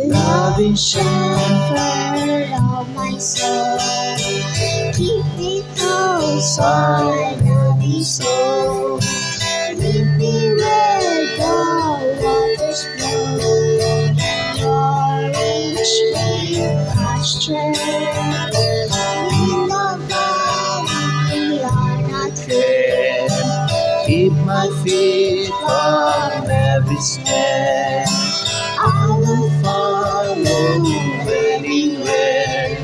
Loving shepherd of my soul, keep me close, I love thee so. Lead me where the waters flow, your rich green pasture. In the valley we are not fear, Keep my feet from every snare. I will follow Anywhere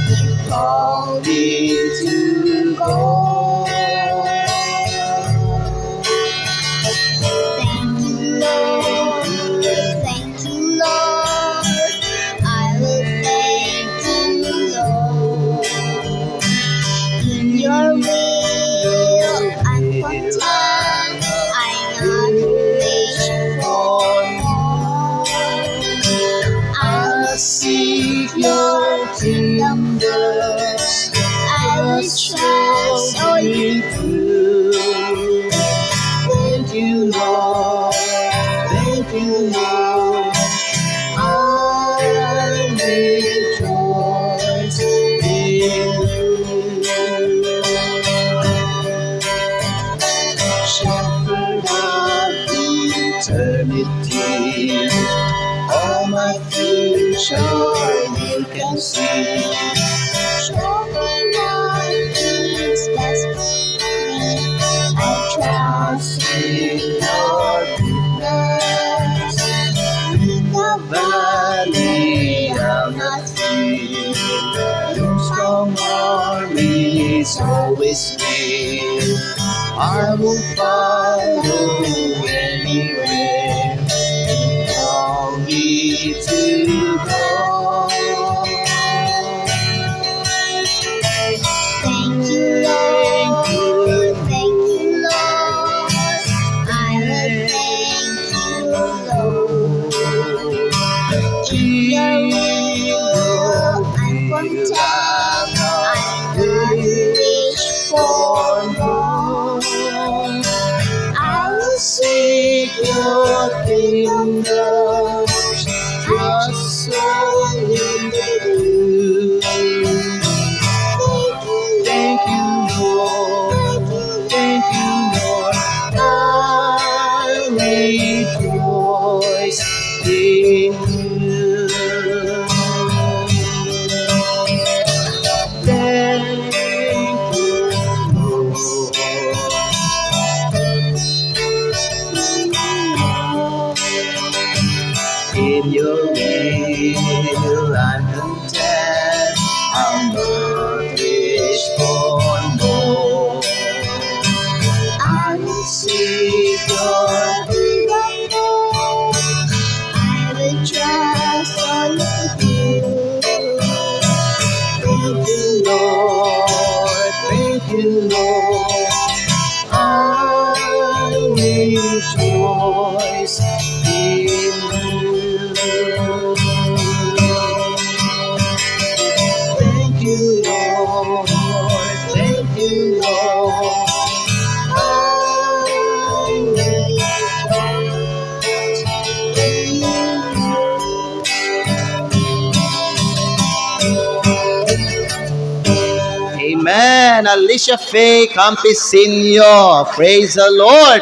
you call me to go. Thank you, Lord. Thank you, Lord. I will thank you, Lord. In your will, I'm content. I not wish for more. I'll seek your kingdom first. I will trust all you do. Thank you, Lord. Thank you, Lord. I rejoice in you. Shepherd of eternity, all my future you can see. Show me what is best for me. I trust In your goodness, in the valley I'll not fear. Your strong arm is always near. I will follow anywhere you call me to go. Thank you, Lord. Thank you, Lord. I will thank you, Lord. In your will, I'm content. I not wish for more. I will Seek your kingdom, trust solely in you. Thank you, Lord. Thank you, Lord. I rejoice in you. Thank you, Lord. In your will I'm content. I'll not wish for more. I will seek your kingdom. I will trust all you do. Thank you, Lord. Thank you, Lord. I rejoice in you. Thank you, Lord. Thank you, Lord. I rejoice in you. Amen. Alicia Faye Campesino. Praise the Lord.